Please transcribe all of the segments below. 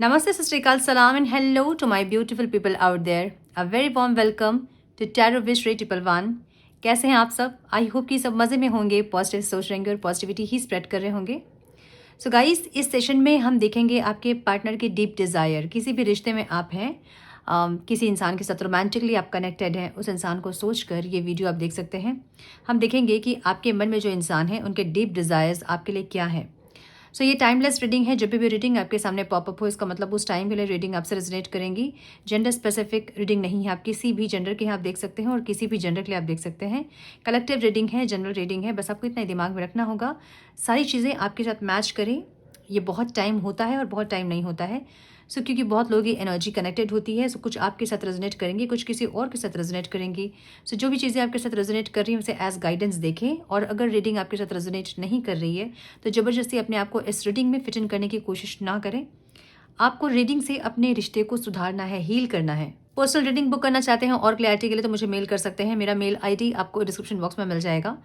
Namaste, Sastrikal, Salam, and hello to my beautiful people out there. A very warm welcome to Tarot Wish Ray 111. कैसे हैं आप सब? I hope कि सब मज़े में होंगे, पॉजिटिव सोच रहेंगे और पॉजिटिविटी ही स्प्रेड कर रहे होंगे. सो गाइस, इस सेशन में हम देखेंगे आपके पार्टनर की डीप डिज़ायर. किसी भी रिश्ते में आप हैं, किसी इंसान के साथ रोमांटिकली आप कनेक्टेड हैं, उस इंसान को सोचकर ये वीडियो आप देख सकते हैं. हम देखेंगे कि आपके मन में जो इंसान है उनके डीप डिज़ायर्स आपके लिए क्या है. सो ये टाइमलेस रीडिंग है. जब भी रीडिंग आपके सामने पॉपअप हो, इसका मतलब उस टाइम के लिए रीडिंग आपसे रेजोनेट करेंगी. जेंडर स्पेसिफिक रीडिंग नहीं है. आप किसी भी जेंडर के आप देख सकते हैं और किसी भी जेंडर के लिए आप देख सकते हैं. कलेक्टिव रीडिंग है, जनरल रीडिंग है. बस आपको इतना ही दिमाग में रखना होगा, सारी चीज़ें आपके साथ मैच करें. ये बहुत टाइम होता है और बहुत टाइम नहीं होता है. सो क्योंकि बहुत लोगों की एनर्जी कनेक्टेड होती है. सो कुछ आपके साथ रेजोनेट करेंगे, कुछ किसी और के साथ रेजोनेट करेंगी. सो जो भी चीज़ें आपके साथ रेजोनेट कर रही हैं उसे एज गाइडेंस देखें. और अगर रीडिंग आपके साथ रेजोनेट नहीं कर रही है तो ज़बरदस्ती अपने आप को इस रीडिंग में फिट इन करने की कोशिश ना करें. आपको रीडिंग से अपने रिश्ते को सुधारना है, हील करना है. पर्सनल रीडिंग बुक करना चाहते हैं और क्लैरिटी के लिए तो मुझे मेल कर सकते हैं. मेरा मेल आईडी आपको डिस्क्रिप्शन बॉक्स में मिल जाएगा.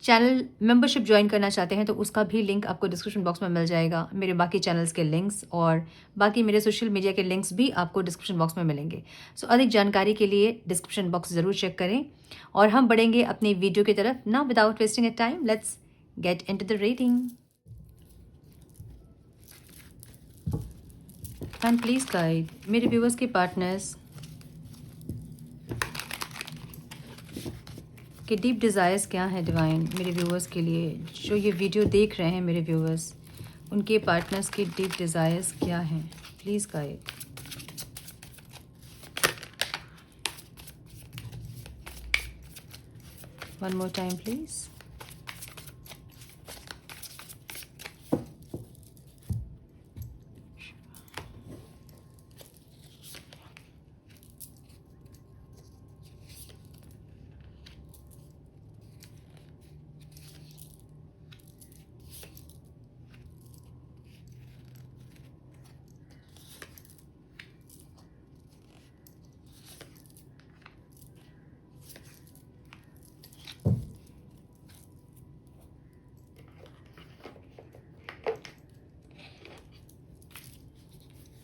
चैनल मेंबरशिप ज्वाइन करना चाहते हैं तो उसका भी लिंक आपको डिस्क्रिप्शन बॉक्स में मिल जाएगा. मेरे बाकी चैनल्स के लिंक्स और बाकी मेरे सोशल मीडिया के लिंक्स भी आपको डिस्क्रिप्शन बॉक्स में मिलेंगे. सो अधिक जानकारी के लिए डिस्क्रिप्शन बॉक्स ज़रूर चेक करें. और हम बढ़ेंगे अपनी वीडियो की तरफ. Now without wasting a time, let's get into the reading. And please guide मेरे व्यूवर्स के पार्टनर्स कि डीप डिज़ायर्स क्या है डिवाइन मेरे व्यूवर्स के लिए. जो ये वीडियो देख रहे हैं मेरे व्यूवर्स, उनके पार्टनर्स के डीप डिज़ायर्स क्या हैं. Please guide. One more time please.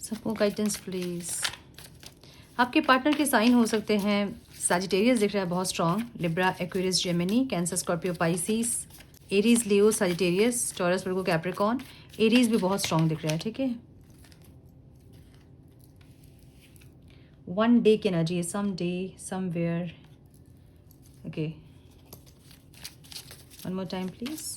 सबको गाइडेंस प्लीज़. आपके पार्टनर के साइन हो सकते हैं. सैजिटेरियस दिख रहा है बहुत strong. Libra, Aquarius, Gemini, Cancer, Scorpio, Pisces, Aries, Leo, Sagittarius, Taurus, Virgo, Capricorn. Aries भी बहुत स्ट्रॉन्ग दिख रहा है. ठीक है, वन डे की एनर्जी है. Some day somewhere. Okay, one more time please.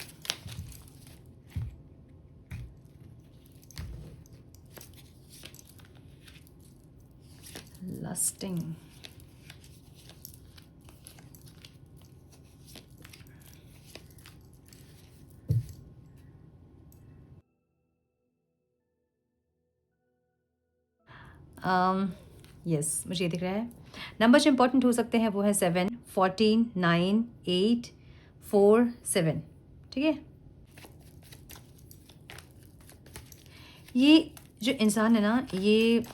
Lusting. Yes, मुझे ये दिख रहा है. नंबर जो इंपॉर्टेंट हो सकते हैं वो है 7, 14, 9, 8, 4, 7. ठीक है, ये जो इंसान है ना, ये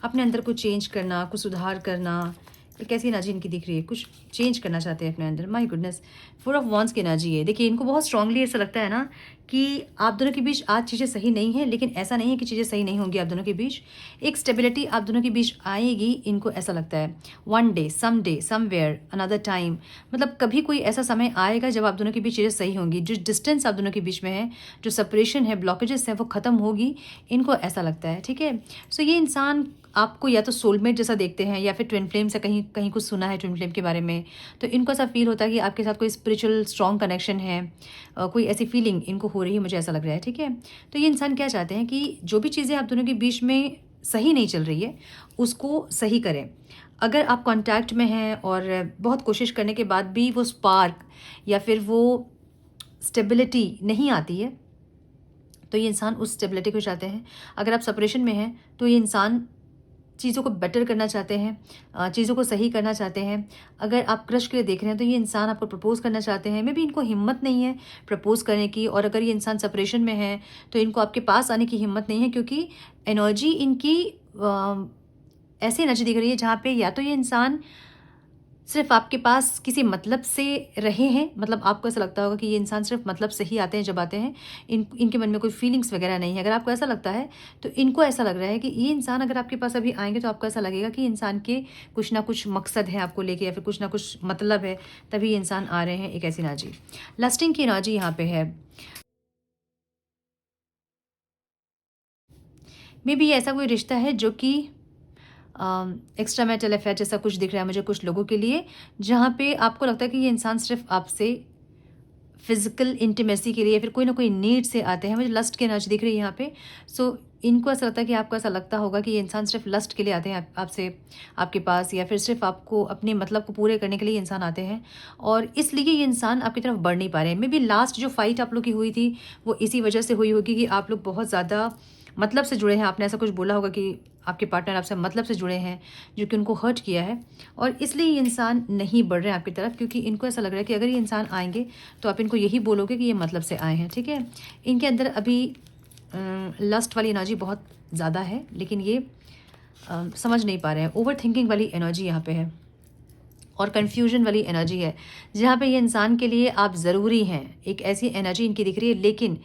अपने अंदर कुछ चेंज करना, कुछ सुधार करना, एक ऐसी एनर्जी इनकी दिख रही है. कुछ चेंज करना चाहते हैं अपने अंदर. माय गुडनेस, 4 ऑफ वॉन्ड्स की एनर्जी है. देखिए, इनको बहुत स्ट्रांगली ऐसा लगता है ना कि आप दोनों के बीच आज चीज़ें सही नहीं हैं, लेकिन ऐसा नहीं है कि चीज़ें सही नहीं होंगी. आप दोनों के बीच एक स्टेबिलिटी आप दोनों के बीच आएगी. इनको ऐसा लगता है one day somewhere another time. मतलब कभी कोई ऐसा समय आएगा जब आप दोनों के बीच चीज़ें सही होंगी. जो डिस्टेंस आप दोनों के बीच में है, जो सेपरेशन है, ब्लॉकेजेस है, वो ख़त्म होगी. इनको ऐसा लगता है. ठीक है, सो ये इंसान आपको या तो सोलमेट जैसा देखते हैं या फिर ट्विन फ्लेम से कहीं कहीं कुछ सुना है ट्विन फ्लेम के बारे में. तो इनको ऐसा फील होता है कि आपके साथ कोई स्पिरिचुअल स्ट्रॉन्ग कनेक्शन है. कोई ऐसी फीलिंग इनको हो रही है, मुझे ऐसा लग रहा है. ठीक है, तो ये इंसान क्या चाहते हैं कि जो भी चीज़ें आप दोनों के बीच में सही नहीं चल रही है उसको सही करें. अगर आप कॉन्टैक्ट में हैं और बहुत कोशिश करने के बाद भी वो स्पार्क या फिर वो स्टेबिलिटी नहीं आती है तो ये इंसान उस स्टेबिलिटी को चाहते हैं. अगर आप सेपरेशन में हैं तो ये इंसान चीज़ों को बेटर करना चाहते हैं, चीज़ों को सही करना चाहते हैं. अगर आप क्रश के लिए देख रहे हैं तो ये इंसान आपको प्रपोज़ करना चाहते हैं. मे बी इनको हिम्मत नहीं है प्रपोज़ करने की. और अगर ये इंसान सेपरेशन में है तो इनको आपके पास आने की हिम्मत नहीं है, क्योंकि एनर्जी इनकी ऐसी एनर्जी दिख रही है जहाँ पे या तो ये इंसान सिर्फ आपके पास किसी मतलब से रहे हैं, मतलब आपको ऐसा लगता होगा कि ये इंसान सिर्फ मतलब से ही आते हैं, जब आते हैं इनके मन में कोई फीलिंग्स वगैरह नहीं है। अगर आपको ऐसा लगता है तो इनको ऐसा लग रहा है कि ये इंसान अगर आपके पास अभी आएंगे तो आपको ऐसा लगेगा कि इंसान के कुछ ना कुछ मकसद है आपको लेके, या फिर कुछ ना कुछ मतलब है, तभी ये इंसान आ रहे हैं। एक ऐसी एनर्जी, लस्टिंग की एनर्जी यहाँ पे है। मे बी ऐसा कोई रिश्ता है जो कि एक्स्ट्रा मैरिटल अफेयर जैसा कुछ दिख रहा है मुझे कुछ लोगों के लिए, जहाँ पे आपको लगता है कि ये इंसान सिर्फ आपसे फिजिकल इंटीमेसी के लिए या फिर कोई ना कोई नीड से आते हैं। मुझे लस्ट की एनर्जी दिख रही है यहाँ पे। सो इनको ऐसा लगता है कि आपको ऐसा लगता होगा कि ये इंसान सिर्फ लस्ट के लिए आते हैं आपसे, आपके पास, या फिर सिर्फ आपको अपने मतलब को पूरे करने के लिए इंसान आते हैं, और इसलिए ये इंसान आपकी तरफ बढ़ नहीं पा रहे हैं। मे बी लास्ट जो फाइट आप लोग की हुई थी वो इसी वजह से हुई होगी कि आप लोग बहुत ज़्यादा मतलब से जुड़े हैं। आपने ऐसा कुछ बोला होगा कि आपके पार्टनर आपसे मतलब से जुड़े हैं, जो कि उनको हर्ट किया है, और इसलिए ये इंसान नहीं बढ़ रहे हैं आपकी तरफ, क्योंकि इनको ऐसा लग रहा है कि अगर ये इंसान आएंगे तो आप इनको यही बोलोगे कि ये मतलब से आए हैं। ठीक है, इनके अंदर अभी लस्ट वाली एनर्जी बहुत ज़्यादा है, लेकिन ये समझ नहीं पा रहे हैं। ओवर थिंकिंग वाली एनर्जी यहाँ पे है, और कन्फ्यूजन वाली एनर्जी है, जहाँ पे ये इंसान के लिए आप ज़रूरी हैं। एक ऐसी एनर्जी इनकी दिख रही है, लेकिन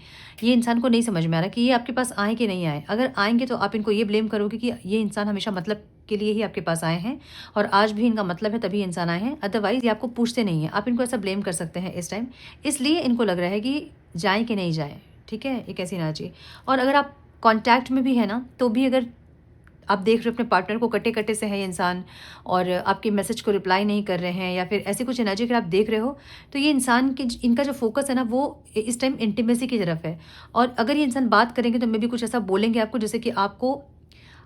ये इंसान को नहीं समझ में आ रहा कि ये आपके पास आए कि नहीं आए। अगर आएंगे तो आप इनको ये ब्लेम करोगे कि ये इंसान हमेशा मतलब के लिए ही आपके पास आए हैं, और आज भी इनका मतलब है तभी इंसान आए हैं, अदरवाइज़ ये आपको पूछते नहीं हैं। आप इनको ऐसा ब्लेम कर सकते हैं इस टाइम, इसलिए इनको लग रहा है कि जाएँ कि नहीं जाएँ। ठीक है, एक ऐसी एनर्जी। और अगर आप कॉन्टैक्ट में भी है ना, तो भी अगर आप देख रहे हो अपने पार्टनर को कटे कटे से है ये इंसान, और आपके मैसेज को रिप्लाई नहीं कर रहे हैं, या फिर ऐसी कुछ एनर्जी अगर आप देख रहे हो, तो ये इंसान के इनका जो फोकस है ना वो इस टाइम इंटीमेसी की तरफ है। और अगर ये इंसान बात करेंगे तो मे भी कुछ ऐसा बोलेंगे आपको जैसे कि आपको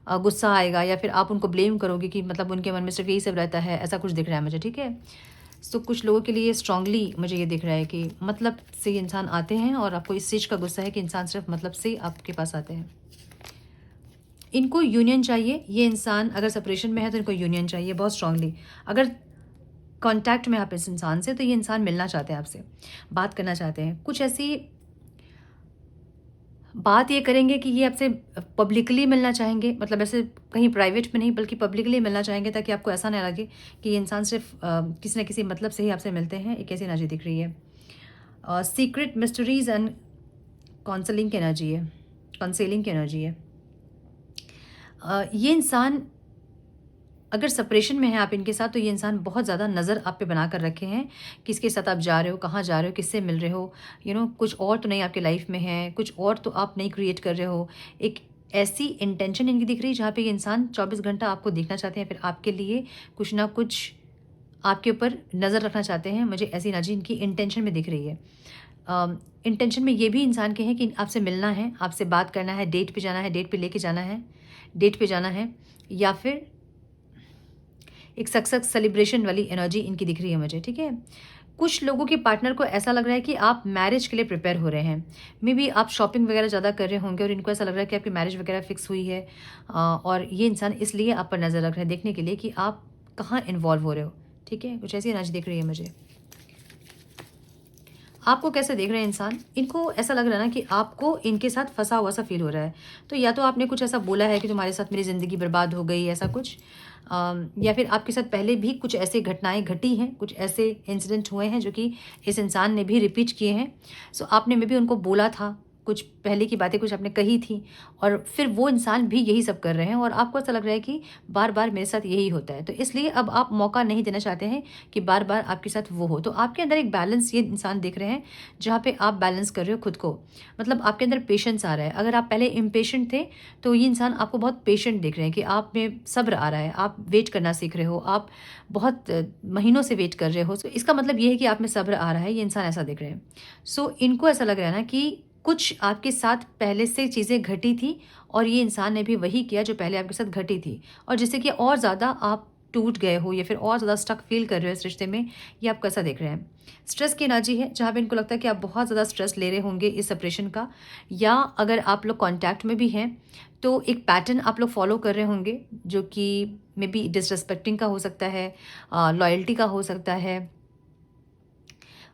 गुस्सा आएगा, या फिर आप उनको ब्लेम करोगे कि मतलब उनके मन में सिर्फ यही सब रहता है। ऐसा कुछ दिख रहा है मुझे। ठीक है, सो कुछ लोगों के लिए स्ट्रांगली मुझे ये दिख रहा है कि मतलब से ये इंसान आते हैं, और आपको इस चीज़ का गुस्सा है कि इंसान सिर्फ मतलब से आपके पास आते हैं। इनको यूनियन चाहिए। ये इंसान अगर सेपरेशन में है तो इनको यूनियन चाहिए बहुत स्ट्रांगली। अगर कांटेक्ट में आप इस इंसान से, तो ये इंसान मिलना चाहते हैं आपसे, बात करना चाहते हैं। कुछ ऐसी बात ये करेंगे कि ये आपसे पब्लिकली मिलना चाहेंगे, मतलब ऐसे कहीं प्राइवेट में नहीं बल्कि पब्लिकली मिलना चाहेंगे, ताकि आपको ऐसा ना लगे कि ये इंसान सिर्फ किसी न किसी मतलब से ही आपसे मिलते हैं। एक ऐसी एनर्जी दिख रही है। सीक्रेट मिस्ट्रीज एंड काउंसलिंग की एनर्जी है, काउंसलिंग की एनर्जी है। ये इंसान अगर सेपरेशन में है आप इनके साथ, तो ये इंसान बहुत ज़्यादा नज़र आप पे बना कर रखे हैं, किसके साथ आप जा रहे हो, कहाँ जा रहे हो, किससे मिल रहे हो। कुछ और तो नहीं आपके लाइफ में है, कुछ और तो आप नहीं क्रिएट कर रहे हो। एक ऐसी इंटेंशन इनकी दिख रही है जहाँ पे ये इंसान 24 घंटा आपको देखना चाहते हैं, फिर आपके लिए कुछ ना कुछ आपके ऊपर नज़र रखना चाहते हैं। मुझे ऐसी एनर्जी इनकी इंटेंशन में दिख रही है। इंटेंशन में ये भी इंसान के हैं कि आपसे मिलना है, आपसे बात करना है, डेट पे जाना है, डेट पे लेके जाना है, डेट पे जाना है, या फिर एक सक्सेस सेलिब्रेशन वाली एनर्जी इनकी दिख रही है मुझे। ठीक है, कुछ लोगों के पार्टनर को ऐसा लग रहा है कि आप मैरिज के लिए प्रिपेयर हो रहे हैं। मे बी आप शॉपिंग वगैरह ज़्यादा कर रहे होंगे, और इनको ऐसा लग रहा है कि आपकी मैरिज वगैरह फिक्स हुई है, और ये इंसान इसलिए आप पर नज़र रख रहे हैं देखने के लिए कि आप कहाँ इन्वॉल्व हो रहे हो। ठीक है, कुछ ऐसी एनर्जी दिख रही है मुझे। आपको कैसे देख रहे हैं इंसान, इनको ऐसा लग रहा है ना कि आपको इनके साथ फंसा हुआ सा फील हो रहा है। तो या तो आपने कुछ ऐसा बोला है कि तुम्हारे साथ मेरी ज़िंदगी बर्बाद हो गई, ऐसा कुछ, या फिर आपके साथ पहले भी कुछ ऐसे घटनाएं घटी हैं, कुछ ऐसे इंसिडेंट हुए हैं जो कि इस इंसान ने भी रिपीट किए हैं। सो आपने में भी उनको बोला था, कुछ पहले की बातें कुछ आपने कही थी, और फिर वो इंसान भी यही सब कर रहे हैं, और आपको ऐसा लग रहा है कि बार बार मेरे साथ यही होता है। तो इसलिए अब आप मौका नहीं देना चाहते हैं कि बार बार आपके साथ वो हो। तो आपके अंदर एक बैलेंस ये इंसान देख रहे हैं, जहाँ पे आप बैलेंस कर रहे हो खुद को, मतलब आपके अंदर पेशेंस आ रहा है। अगर आप पहले इम्पेशेंट थे, तो ये इंसान आपको बहुत पेशेंट देख रहे हैं कि आप में सब्र आ रहा है, आप वेट करना सीख रहे हो, आप बहुत महीनों से वेट कर रहे हो। तो इसका मतलब ये है कि आप में सब्र आ रहा है, ये इंसान ऐसा देख रहे हैं। सो इनको ऐसा लग रहा है ना कि कुछ आपके साथ पहले से चीज़ें घटी थी, और ये इंसान ने भी वही किया जो पहले आपके साथ घटी थी, और जिससे कि और ज़्यादा आप टूट गए हो, या फिर और ज़्यादा स्टक फील कर रहे हो इस रिश्ते में। ये आप कैसा देख रहे हैं। स्ट्रेस की एनर्जी है, जहाँ पे इनको लगता है कि आप बहुत ज़्यादा स्ट्रेस ले रहे होंगे इस सेपरेशन का, या अगर आप लोग कॉन्टैक्ट में भी हैं तो एक पैटर्न आप लोग फॉलो कर रहे होंगे, जो कि मे बी डिसरिस्पेक्टिंग का हो सकता है, लॉयल्टी का हो सकता है,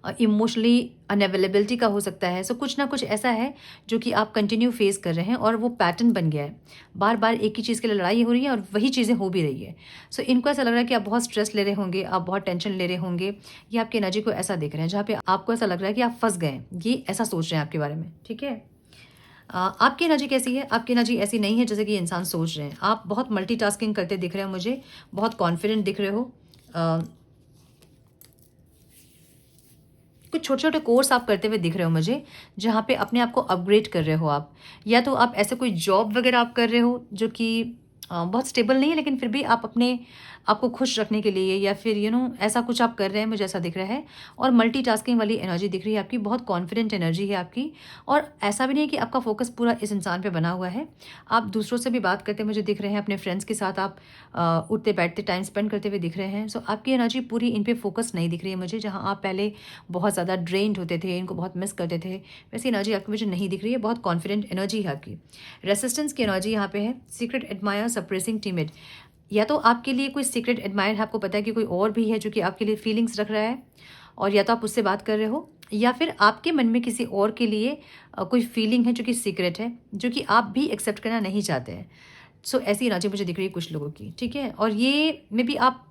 इमोशनली अनअवेलेबिलिटी का हो सकता है। सो कुछ ना कुछ ऐसा है जो कि आप कंटिन्यू फेस कर रहे हैं और वो पैटर्न बन गया है। बार बार एक ही चीज़ के लिए लड़ाई हो रही है और वही चीज़ें हो भी रही है। सो इनको ऐसा लग रहा है कि आप बहुत स्ट्रेस ले रहे होंगे, आप बहुत टेंशन ले रहे होंगे। ये आपकी एनर्जी को ऐसा देख रहे हैं जहाँ पे आपको ऐसा लग रहा है कि आप फंस गए हैं। ये ऐसा सोच रहे हैं आपके बारे में, ठीक है। आपकी एनर्जी कैसी है? आपकी एनर्जी ऐसी नहीं है जैसे कि इंसान सोच रहे हैं। आप बहुत मल्टीटास्किंग करते दिख रहे हो मुझे, बहुत कॉन्फिडेंट दिख रहे हो। कुछ छोटे छोटे कोर्स आप करते हुए दिख रहे हो मुझे, जहाँ पे अपने आप को अपग्रेड कर रहे हो आप। या तो आप ऐसे कोई जॉब वगैरह आप कर रहे हो जो कि बहुत स्टेबल नहीं है, लेकिन फिर भी आप अपने आपको खुश रखने के लिए या फिर ऐसा कुछ आप कर रहे हैं, मुझे ऐसा दिख रहा है। और मल्टीटास्किंग वाली एनर्जी दिख रही है आपकी, बहुत कॉन्फिडेंट एनर्जी है आपकी। और ऐसा भी नहीं है कि आपका फोकस पूरा इस इंसान पे बना हुआ है। आप दूसरों से भी बात करते मुझे दिख रहे हैं, अपने फ्रेंड्स के साथ आप उठते बैठते टाइम स्पेंड करते हुए दिख रहे हैं। सो आपकी एनर्जी पूरी इन पे फोकस नहीं दिख रही है मुझे। जहाँ आप पहले बहुत ज़्यादा ड्रेन्ड होते थे, इनको बहुत मिस करते थे, वैसी एनर्जी आपकी मुझे नहीं दिख रही है। बहुत कॉन्फिडेंट एनर्जी है आपकी। रेसिस्टेंस की एनर्जी यहाँ पे है। Secret admire, suppressing, timid. या तो आपके लिए कोई सीक्रेट एडमायर है, आपको पता है कि कोई और भी है जो कि आपके लिए फीलिंग्स रख रहा है, और या तो आप उससे बात कर रहे हो, या फिर आपके मन में किसी और के लिए कोई फीलिंग है जो कि सीक्रेट है, जो कि आप भी एक्सेप्ट करना नहीं चाहते हैं। सो ऐसी एनर्जी मुझे दिख रही है कुछ लोगों की, ठीक है। और ये में भी आप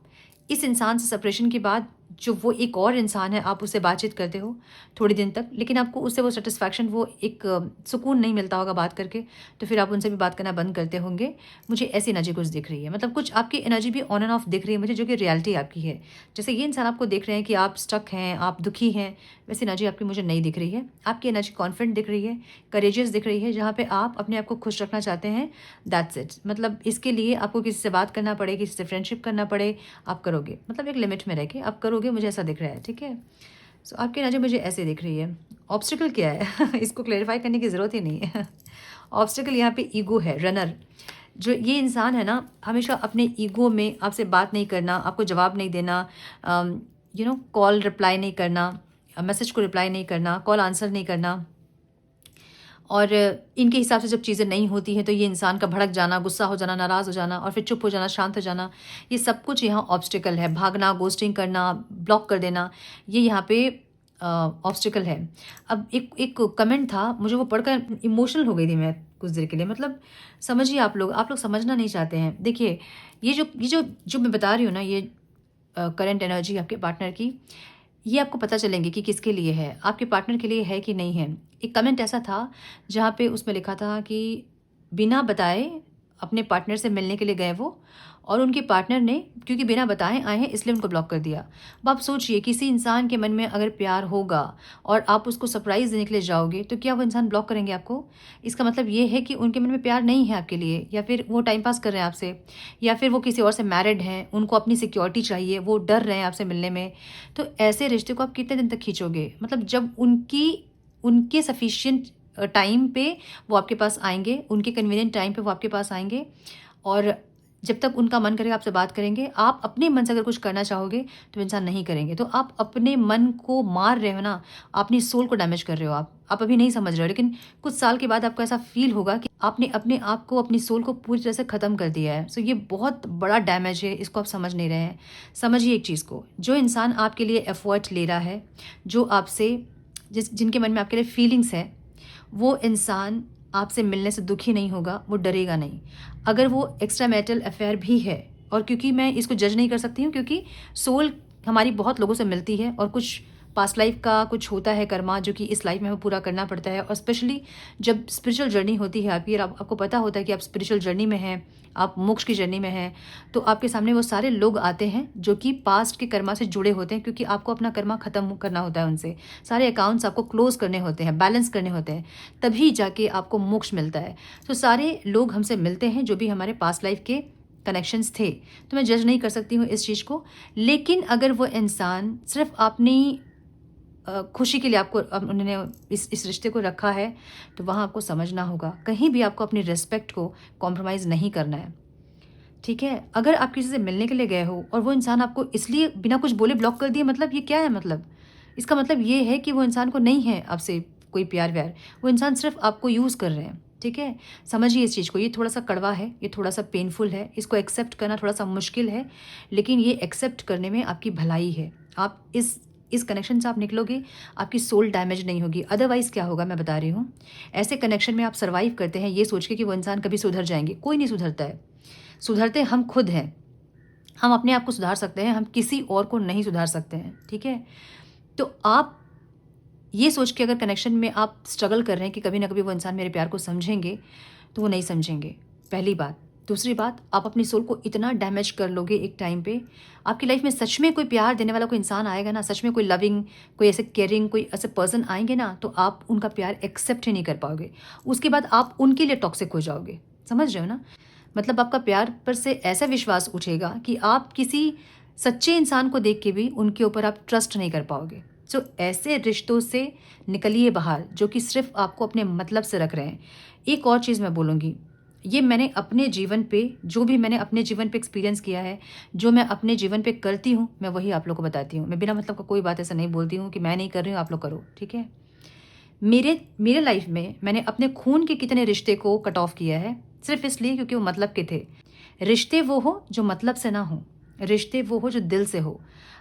इस इंसान से सेपरेशन के बाद जो वो एक और इंसान है, आप उससे बातचीत करते हो थोड़ी दिन तक, लेकिन आपको उससे वो सेटिस्फैक्शन, वो एक सुकून नहीं मिलता होगा बात करके, तो फिर आप उनसे भी बात करना बंद करते होंगे। मुझे ऐसी एनर्जी कुछ दिख रही है। मतलब कुछ आपकी एनर्जी भी ऑन एंड ऑफ दिख रही है मुझे, जो कि रियलिटी आपकी है। जैसे ये इंसान आपको देख रहे हैं कि आप स्टक हैं, आप दुखी हैं, वैसी एनर्जी आपकी मुझे नहीं दिख रही है। आपकी एनर्जी कॉन्फिडेंट दिख रही है, करेजियस दिख रही है, जहाँ पे आप अपने आप को खुश रखना चाहते हैं। That's it. मतलब इसके लिए आपको किसी से बात करना पड़े, किसी से फ्रेंडशिप करना पड़े, आप करोगे। मतलब एक लिमिट में रह के आप करोगे, मुझे ऐसा दिख रहा है, ठीक है। सो आपकी एनर्जी मुझे ऐसे दिख रही है। ऑब्स्टिकल क्या है? इसको क्लेरिफाई करने की ज़रूरत ही नहीं है। ऑब्स्टिकल यहाँ पे ईगो है, रनर। जो ये इंसान है ना, हमेशा अपने ईगो में आपसे बात नहीं करना, आपको जवाब नहीं देना, कॉल रिप्लाई नहीं करना, मैसेज को रिप्लाई नहीं करना, कॉल आंसर नहीं करना। और इनके हिसाब से जब चीज़ें नहीं होती हैं तो ये इंसान का भड़क जाना, गुस्सा हो जाना, नाराज़ हो जाना, और फिर चुप हो जाना, शांत हो जाना, ये सब कुछ यहाँ ऑब्स्टिकल है। भागना, गोस्टिंग करना, ब्लॉक कर देना, ये यहाँ पे ऑब्स्टिकल है। अब एक कमेंट था, मुझे वो पढ़कर इमोशनल हो गई थी मैं कुछ देर के लिए। मतलब समझिए, आप लोग समझना नहीं चाहते हैं। देखिए, ये जो मैं बता रही हूँ ना, ये करंट एनर्जी आपके पार्टनर की, ये आपको पता चलेंगे कि किसके लिए है, आपके पार्टनर के लिए है कि नहीं है। एक कमेंट ऐसा था जहाँ पे उसमें लिखा था कि बिना बताए अपने पार्टनर से मिलने के लिए गए वो, और उनके पार्टनर ने क्योंकि बिना बताए आए हैं इसलिए उनको ब्लॉक कर दिया। अब आप सोचिए, किसी इंसान के मन में अगर प्यार होगा और आप उसको सरप्राइज़ देने के लिए जाओगे, तो क्या वो इंसान ब्लॉक करेंगे आपको? इसका मतलब ये है कि उनके मन में प्यार नहीं है आपके लिए, या फिर वो टाइम पास कर रहे हैं आपसे, या फिर वो किसी और से मैरिड हैं, उनको अपनी सिक्योरिटी चाहिए, वो डर रहे हैं आपसे मिलने में। तो ऐसे रिश्ते को आप कितने दिन तक खींचोगे? मतलब जब उनके सफिशिएंट टाइम पे वो आपके पास आएंगे, उनके कन्वीनियंट टाइम पे वो आपके पास आएंगे, और जब तक उनका मन करेगा आपसे बात करेंगे। आप अपने मन से अगर कुछ करना चाहोगे तो इंसान नहीं करेंगे। तो आप अपने मन को मार रहे हो ना, अपनी सोल को डैमेज कर रहे हो। आप अभी नहीं समझ रहे हो, लेकिन कुछ साल के बाद आपको ऐसा फील होगा कि आपने अपने आप को, अपनी सोल को पूरी तरह से ख़त्म कर दिया है। सो ये बहुत बड़ा डैमेज है, इसको आप समझ नहीं रहे हैं। समझिए एक चीज़ को, जो इंसान आपके लिए एफर्ट ले रहा है, जो आपसे जिनके मन में आपके लिए फीलिंग्स है, वो इंसान आपसे मिलने से दुखी नहीं होगा, वो डरेगा नहीं। अगर वो एक्स्ट्रा मैरिटल अफेयर भी है, और क्योंकि मैं इसको जज नहीं कर सकती हूँ, क्योंकि सोल हमारी बहुत लोगों से मिलती है, और कुछ पास्ट लाइफ का कुछ होता है कर्मा, जो कि इस लाइफ में हमें पूरा करना पड़ता है। और स्पेशली जब स्पिरिचुअल जर्नी होती है आपकी, और आपको पता होता है कि आप स्पिरिचुअल जर्नी में हैं, आप मोक्ष की जर्नी में हैं, तो आपके सामने वो सारे लोग आते हैं जो कि पास्ट के कर्मा से जुड़े होते हैं, क्योंकि आपको अपना कर्मा ख़त्म करना होता है उनसे। सारे अकाउंट्स आपको क्लोज करने होते हैं, बैलेंस करने होते हैं, तभी जाके आपको मोक्ष मिलता है। तो सारे लोग हमसे मिलते हैं जो भी हमारे पास्ट लाइफ के कनेक्शंस थे। तो मैं जज नहीं कर सकती हूँ इस चीज़ को। लेकिन अगर वो इंसान सिर्फ अपनी खुशी के लिए आपको उन्होंने इस रिश्ते को रखा है, तो वहाँ आपको समझना होगा, कहीं भी आपको अपनी रिस्पेक्ट को कॉम्प्रोमाइज़ नहीं करना है, ठीक है। अगर आप किसी से मिलने के लिए गए हो और वो इंसान आपको इसलिए बिना कुछ बोले ब्लॉक कर दिए, मतलब ये क्या है? मतलब इसका मतलब ये है कि वो इंसान को नहीं है आपसे कोई प्यार व्यार, वो इंसान सिर्फ आपको यूज़ कर रहे हैं, ठीक है। समझिए इस चीज़ को, ये थोड़ा सा कड़वा है, ये थोड़ा सा पेनफुल है, इसको एक्सेप्ट करना थोड़ा सा मुश्किल है, लेकिन ये एक्सेप्ट करने में आपकी भलाई है। आप इस इस कनेक्शन से आप निकलोगे, आपकी सोल डैमेज नहीं होगी। अदरवाइज़ क्या होगा मैं बता रही हूँ, ऐसे कनेक्शन में आप सर्वाइव करते हैं ये सोच के कि वो इंसान कभी सुधर जाएंगे। कोई नहीं सुधरता है, सुधरते हम खुद हैं। हम अपने आप को सुधार सकते हैं, हम किसी और को नहीं सुधार सकते हैं, ठीक है। तो आप ये सोच के अगर कनेक्शन में आप स्ट्रगल कर रहे हैं कि कभी ना कभी वो इंसान मेरे प्यार को समझेंगे, तो वो नहीं समझेंगे, पहली बात। दूसरी बात, आप अपनी सोल को इतना डैमेज कर लोगे एक टाइम पे, आपकी लाइफ में सच में कोई प्यार देने वाला कोई इंसान आएगा ना, सच में कोई लविंग, कोई ऐसे केयरिंग, कोई ऐसे पर्सन आएंगे ना, तो आप उनका प्यार एक्सेप्ट ही नहीं कर पाओगे। उसके बाद आप उनके लिए टॉक्सिक हो जाओगे, समझ रहे हो ना। मतलब आपका प्यार पर से ऐसा विश्वास उठेगा कि आप किसी सच्चे इंसान को देख के भी उनके ऊपर आप ट्रस्ट नहीं कर पाओगे। सो ऐसे रिश्तों से निकलिए बाहर जो कि सिर्फ आपको अपने मतलब से रख रहे हैं। एक और चीज़ मैं बोलूँगी, ये मैंने अपने जीवन पे, जो भी मैंने अपने जीवन पे एक्सपीरियंस किया है, जो मैं अपने जीवन पे करती हूँ, मैं वही आप लोग को बताती हूँ। मैं बिना मतलब का कोई बात ऐसा नहीं बोलती हूँ कि मैं नहीं कर रही हूँ आप लोग करो, ठीक है। मेरे लाइफ में मैंने अपने खून के कितने रिश्ते को कट ऑफ किया है, सिर्फ इसलिए क्योंकि वो मतलब के थे। रिश्ते वो हो जो मतलब से ना हो, रिश्ते वो हो जो दिल से हो।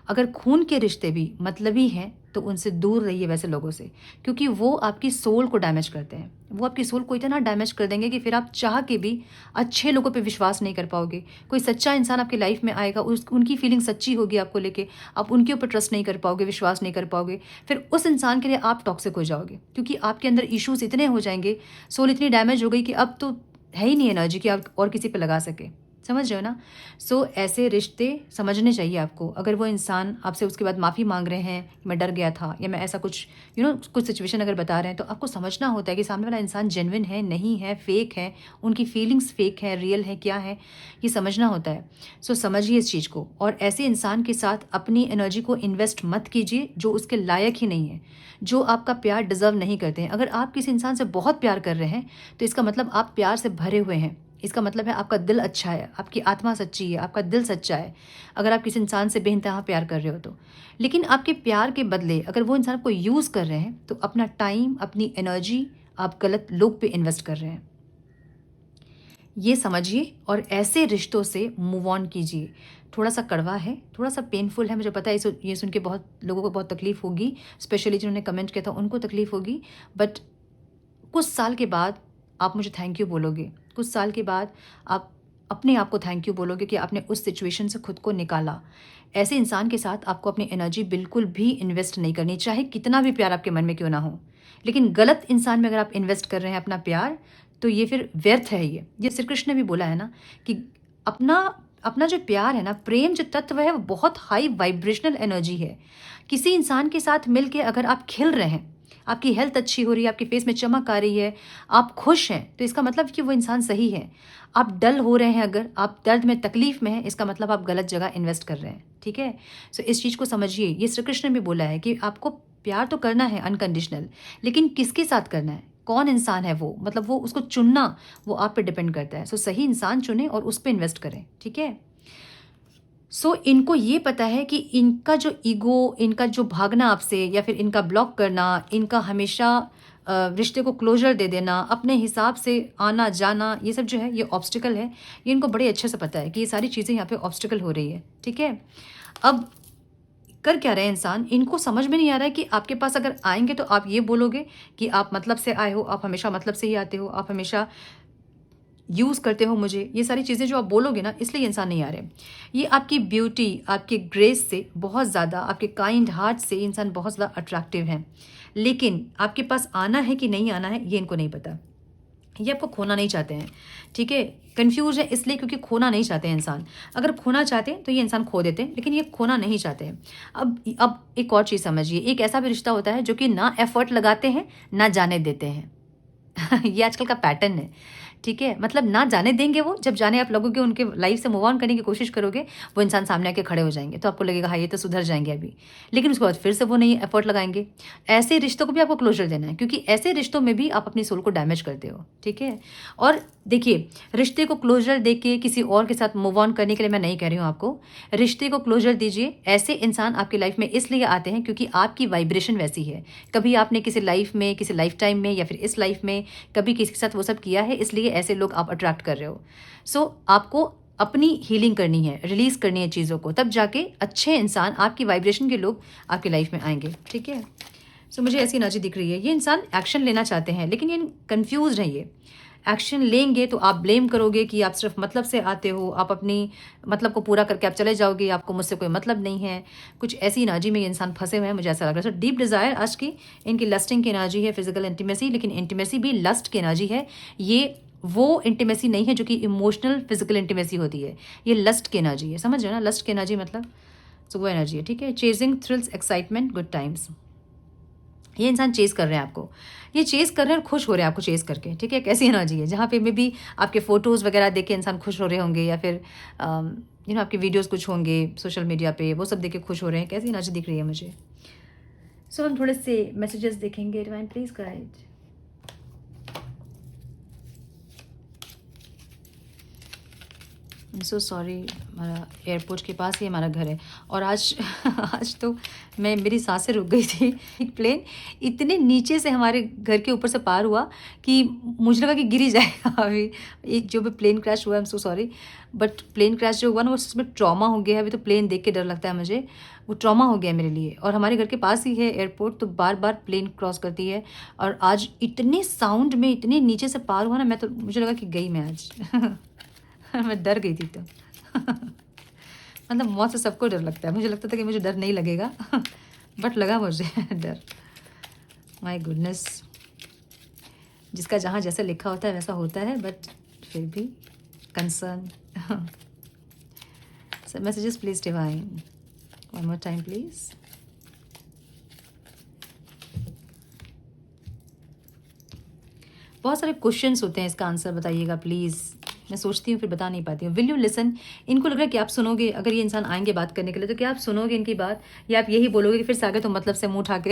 अगर खून के रिश्ते भी मतलबी हैं तो उनसे दूर रहिए वैसे लोगों से, क्योंकि वो आपकी सोल को डैमेज करते हैं। वो आपकी सोल को इतना डैमेज कर देंगे कि फिर आप चाह के भी अच्छे लोगों पे विश्वास नहीं कर पाओगे। कोई सच्चा इंसान आपकी लाइफ में आएगा, उनकी फीलिंग सच्ची होगी आपको लेके, आप उनके ऊपर ट्रस्ट नहीं कर पाओगे, विश्वास नहीं कर पाओगे। फिर उस इंसान के लिए आप टॉक्सिक हो जाओगे, क्योंकि आपके अंदर इश्यूज इतने हो जाएंगे, सोल इतनी डैमेज हो गई कि अब तो है ही नहीं एनर्जी कि आप और किसी पे लगा सके। समझ रहे हो ना। सो ऐसे रिश्ते समझने चाहिए आपको। अगर वो इंसान आपसे उसके बाद माफ़ी मांग रहे हैं कि मैं डर गया था, या मैं ऐसा कुछ कुछ सिचुएशन अगर बता रहे हैं, तो आपको समझना होता है कि सामने वाला इंसान जेन्युइन है, नहीं है, फेक है, उनकी फीलिंग्स फेक है, रियल है, क्या है, ये समझना होता है। सो समझिए इस चीज़ को, और ऐसे इंसान के साथ अपनी एनर्जी को इन्वेस्ट मत कीजिए जो उसके लायक ही नहीं है, जो आपका प्यार डिजर्व नहीं करते हैं। अगर आप किसी इंसान से बहुत प्यार कर रहे हैं तो इसका मतलब आप प्यार से भरे हुए हैं। इसका मतलब है आपका दिल अच्छा है, आपकी आत्मा सच्ची है, आपका दिल सच्चा है, अगर आप किसी इंसान से बेइंतहा प्यार कर रहे हो तो। लेकिन आपके प्यार के बदले अगर वो इंसान को यूज़ कर रहे हैं, तो अपना टाइम, अपनी एनर्जी आप गलत लोग पे इन्वेस्ट कर रहे हैं। ये समझिए और ऐसे रिश्तों से मूव ऑन कीजिए। थोड़ा सा कड़वा है, थोड़ा सा पेनफुल है, मुझे पता है। ये सुन के बहुत लोगों को बहुत तकलीफ होगी, स्पेशली जिन्होंने कमेंट किया था उनको तकलीफ होगी। बट कुछ साल के बाद आप मुझे थैंक यू बोलोगे, कुछ साल के बाद आप अपने आप को थैंक यू बोलोगे कि आपने उस सिचुएशन से खुद को निकाला। ऐसे इंसान के साथ आपको अपनी एनर्जी बिल्कुल भी इन्वेस्ट नहीं करनी, चाहे कितना भी प्यार आपके मन में क्यों ना हो। लेकिन गलत इंसान में अगर आप इन्वेस्ट कर रहे हैं अपना प्यार, तो ये फिर व्यर्थ है। ये श्री कृष्ण ने भी बोला है ना कि अपना अपना जो प्यार है ना, प्रेम जो तत्व है, वो बहुत हाई वाइब्रेशनल एनर्जी है। किसी इंसान के साथ मिल के अगर आप खिल रहे हैं, आपकी हेल्थ अच्छी हो रही है, आपके फेस में चमक आ रही है, आप खुश हैं, तो इसका मतलब कि वो इंसान सही है। आप डल हो रहे हैं, अगर आप दर्द में, तकलीफ में हैं, इसका मतलब आप गलत जगह इन्वेस्ट कर रहे हैं, ठीक है। सो इस चीज़ को समझिए। ये श्री कृष्ण ने भी बोला है कि आपको प्यार तो करना है अनकंडीशनल, लेकिन किसके साथ करना है, कौन इंसान है वो, मतलब वो उसको चुनना, वो आप पे डिपेंड करता है। सो सही इंसान चुने और उस पर इन्वेस्ट करें, ठीक है। सो इनको ये पता है कि इनका जो ईगो, इनका जो भागना आपसे, या फिर इनका ब्लॉक करना, इनका हमेशा रिश्ते को क्लोजर दे देना, अपने हिसाब से आना जाना, ये सब जो है ये ऑब्स्टिकल है। ये इनको बड़े अच्छे से पता है कि ये सारी चीज़ें यहाँ पे ऑब्स्टिकल हो रही है, ठीक है। अब कर क्या रहे हैं इंसान, इनको समझ में नहीं आ रहा है कि आपके पास अगर आएंगे तो आप ये बोलोगे कि आप मतलब से आए हो, आप हमेशा मतलब से ही आते हो, आप हमेशा यूज़ करते हो मुझे। ये सारी चीज़ें जो आप बोलोगे ना, इसलिए इंसान नहीं आ रहे। ये आपकी ब्यूटी, आपके ग्रेस से बहुत ज़्यादा, आपके काइंड हार्ट से इंसान बहुत ज़्यादा अट्रैक्टिव है। लेकिन आपके पास आना है कि नहीं आना है, ये इनको नहीं पता। ये आपको खोना नहीं चाहते हैं, ठीक है। कंफ्यूज है इसलिए क्योंकि खोना नहीं चाहते हैं इंसान। अगर खोना चाहते हैं तो ये इंसान खो देते हैं, लेकिन ये खोना नहीं चाहते हैं। अब एक और चीज़ समझिए, एक ऐसा भी रिश्ता होता है जो कि ना एफर्ट लगाते हैं ना जाने देते हैं। ये आजकल का पैटर्न है, ठीक है। मतलब ना जाने देंगे वो, जब जाने आप लगोगे, उनके लाइफ से मूव ऑन करने की कोशिश करोगे, वो इंसान सामने आके खड़े हो जाएंगे, तो आपको लगेगा हाँ ये तो सुधर जाएंगे अभी, लेकिन उसके बाद फिर से वो नहीं एफर्ट लगाएंगे। ऐसे रिश्तों को भी आपको क्लोजर देना है, क्योंकि ऐसे रिश्तों में भी आप अपनी सोल को डैमेज करते हो, ठीक है। और देखिए, रिश्ते को क्लोजर दे के किसी और के साथ मूव ऑन करने के लिए मैं नहीं कह रही हूँ आपको। रिश्ते को क्लोजर दीजिए। ऐसे इंसान आपकी लाइफ में इसलिए आते हैं क्योंकि आपकी वाइब्रेशन वैसी है। कभी आपने किसी लाइफ में, किसी लाइफ टाइम में, या फिर इस लाइफ में कभी किसी के साथ वो सब किया है, इसलिए ऐसे लोग आप अट्रैक्ट कर रहे हो। सो आपको अपनी हीलिंग करनी है, रिलीज़ करनी है चीज़ों को, तब जाके अच्छे इंसान, आपकी वाइब्रेशन के लोग आपकी लाइफ में आएंगे, ठीक है। सो मुझे ऐसी एनर्जी दिख रही है। ये इंसान एक्शन लेना चाहते हैं, लेकिन ये कन्फ्यूज़ हैं। ये एक्शन लेंगे तो आप ब्लेम करोगे कि आप सिर्फ मतलब से आते हो, आप अपनी मतलब को पूरा करके आप चले जाओगे, आपको मुझसे कोई मतलब नहीं है। कुछ ऐसी एनर्जी में ये इंसान फंसे हुए हैं, मुझे ऐसा लग रहा है। सो डीप डिज़ायर आज की इनकी लस्टिंग की एनर्जी है, फिजिकल इंटीमेसी, लेकिन इंटीमेसी भी लस्ट की एनर्जी है। ये वो इंटीमेसी नहीं है जो कि इमोशनल फिजिकल इंटीमेसी होती है, ये लस्ट की एनर्जी है। समझ रहे हो ना, लस्ट की एनर्जी मतलब सो वो एनर्जी है, ठीक है। Chasing thrills, excitement, good times. ये इंसान चेस कर रहे हैं आपको, ये चेस कर रहे हैं और खुश हो रहे हैं आपको चेस करके, ठीक है। कैसी एनर्जी है, जहाँ पे मे भी आपके फ़ोटोज़ वगैरह देख के इंसान खुश हो रहे होंगे, या फिर आपके वीडियोस कुछ होंगे सोशल मीडिया पे, वो सब देख के खुश हो रहे हैं। कैसी एनर्जी दिख रही है मुझे। सो हम थोड़े से मैसेजेस देखेंगे। Divine please guide. I am so sorry. हमारा एयरपोर्ट के पास ही हमारा घर है, और आज तो मेरी सांसें रुक गई थी। एक प्लेन इतने नीचे से हमारे घर के ऊपर से पार हुआ कि मुझे लगा कि गिर ही जाएगा अभी। एक जो भी प्लेन क्रैश हुआ, I am so sorry, but plane crash जो हुआ ना, उसमें ट्रॉमा हो गया है। अभी तो प्लेन देख के डर लगता है मुझे, वो ट्रॉमा हो गया मेरे लिए। और हमारे घर के पास ही है एयरपोर्ट, तो बार बार प्लेन क्रॉस करती है, और आज इतने साउंड में इतने नीचे से पार हुआ ना, मैं तो मुझे लगा कि गई मैं आज मैं डर गई थी तो मतलब मौत से सबको डर लगता है, मुझे लगता था कि मुझे डर नहीं लगेगा बट लगा मुझे डर। माय गुडनेस, जिसका जहाँ जैसे लिखा होता है वैसा होता है, बट फिर भी concern. So messages please divine, one more time please. बहुत सारे क्वेश्चंस होते हैं, इसका आंसर बताइएगा प्लीज़। मैं सोचती हूँ फिर बता नहीं पाती हूँ। Will you listen? इनको लग रहा है कि आप सुनोगे, अगर ये इंसान आएंगे बात करने के लिए, तो क्या आप सुनोगे इनकी बात, या आप यही बोलोगे कि फिर से आगे तो मतलब से मुंह उठा के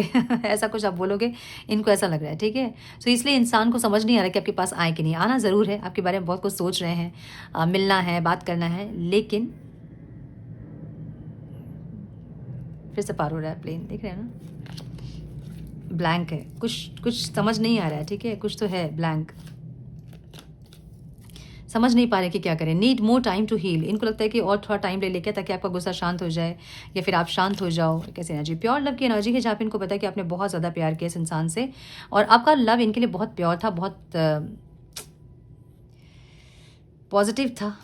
ऐसा कुछ आप बोलोगे? इनको ऐसा लग रहा है, ठीक है। सो इसलिए इंसान को समझ नहीं आ रहा कि आपके पास आए कि नहीं। आना ज़रूर है, आपके बारे में बहुत कुछ सोच रहे हैं, मिलना है, बात करना है, लेकिन फिर से पार हो रहा है प्लेन, देख रहे हैं ना, ब्लैंक है, कुछ समझ नहीं आ रहा है, ठीक है। कुछ तो है ब्लैंक, समझ नहीं पा रहे कि क्या करें। Need more time to heal. इनको लगता है कि और थोड़ा टाइम ले लेके, ताकि आपका गुस्सा शांत हो जाए, या फिर आप शांत हो जाओ। कैसी एनर्जी? प्योर लव की एनर्जी है, जहाँ पे इनको पता है कि आपने बहुत ज़्यादा प्यार किया इस इंसान से, और आपका लव इनके लिए बहुत प्योर था, बहुत पॉजिटिव था।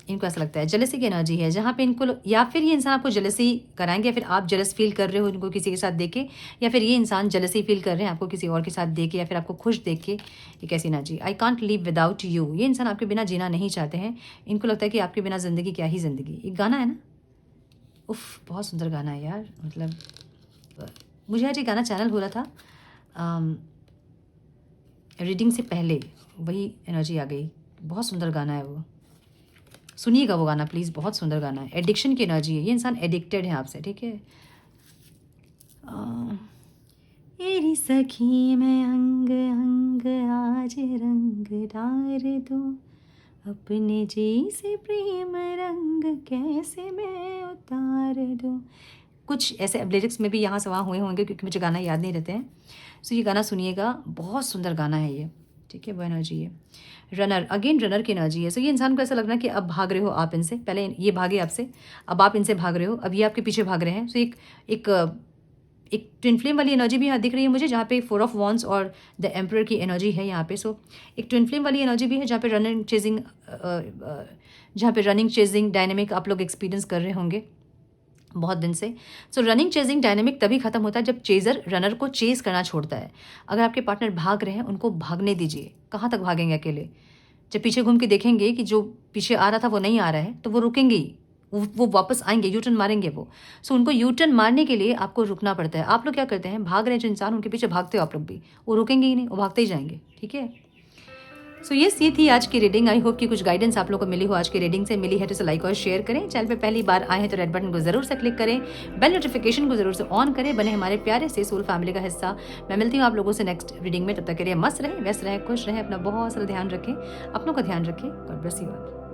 इनको ऐसा लगता है। जेलसी की एनर्जी है, जहाँ पे इनको, या फिर ये इंसान आपको जेलसी कराएंगे, या फिर आप जेलस फील कर रहे हो इनको किसी के साथ देख के, या फिर ये इंसान जेलसी फील कर रहे हैं आपको किसी और के साथ देख के, या फिर आपको खुश देख के। ये कैसी energy? I can't live without you. ये इंसान आपके बिना जीना नहीं चाहते हैं। इनको लगता है कि आपके बिना ज़िंदगी क्या ही ज़िंदगी। एक गाना है ना, उफ, बहुत सुंदर गाना है यार। मतलब मुझे आज ये गाना चैनल हो रहा था रीडिंग से पहले, वही एनर्जी आ गई। बहुत सुंदर गाना है वो, सुनिएगा वो गाना प्लीज़, बहुत सुंदर गाना है। एडिक्शन की एनर्जी है, ये इंसान एडिक्टेड है आपसे, ठीक है। मेरी सखी मैं अंग अंग आज रंग डार दूं, अपने जी से प्रेम रंग कैसे मैं उतार दूं। कुछ ऐसे अब लिरिक्स में भी यहाँ से वहाँ हुए होंगे, क्योंकि मुझे गाना याद नहीं रहते हैं। सो ये गाना सुनिएगा, बहुत सुंदर गाना है ये, ठीक है। वो एनर्जी है। रनर, अगेन रनर की एनर्जी है। सो ये इंसान को ऐसा लग रहा है कि अब भाग रहे हो आप इनसे, पहले ये भागे आपसे, अब आप इनसे भाग रहे हो, अब ये आपके पीछे भाग रहे हैं। सो एक ट्विन फ्लेम वाली एनर्जी भी यहाँ दिख रही है मुझे, जहाँ पे 4 ऑफ वॉन्ड्स और द एम्परर की एनर्जी है यहाँ पे। सो एक ट्विन फ्लेम वाली एनर्जी भी है, जहाँ पे रनिंग चेजिंग डायनेमिक आप लोग एक्सपीरियंस कर रहे होंगे बहुत दिन से। सो रनिंग चेजिंग डायनेमिक तभी खत्म होता है जब चेजर रनर को चेज करना छोड़ता है। अगर आपके पार्टनर भाग रहे हैं, उनको भागने दीजिए। कहाँ तक भागेंगे अकेले? जब पीछे घूम के देखेंगे कि जो पीछे आ रहा था वो नहीं आ रहा है, तो वो रुकेंगे ही, वो वापस आएंगे, यूटर्न मारेंगे वो। सो उनको यूटर्न मारने के लिए आपको रुकना पड़ता है। आप लोग क्या करते हैं, भाग रहे हैं जो इंसान, उनके पीछे भागते हो आप लोग भी, वो रुकेंगे ही नहीं, वो भागते ही जाएंगे, ठीक है। सो ये थी आज की रीडिंग। आई होप कि कुछ गाइडेंस आप लोगों को मिली हो, आज की रीडिंग से मिली है तो लाइक और शेयर करें। चैनल पे पहली बार आए हैं तो रेड बटन को जरूर से क्लिक करें, बेल नोटिफिकेशन को जरूर से ऑन करें, बने हमारे प्यारे से सोल फैमिली का हिस्सा। मैं मिलती हूँ आप लोगों से नेक्स्ट रीडिंग में। तब तक के लिए मस्त रहें, व्यस्त रहें, खुश रहें, अपना बहुत सारा ध्यान रखें, अपनों का ध्यान रखें। God bless you all.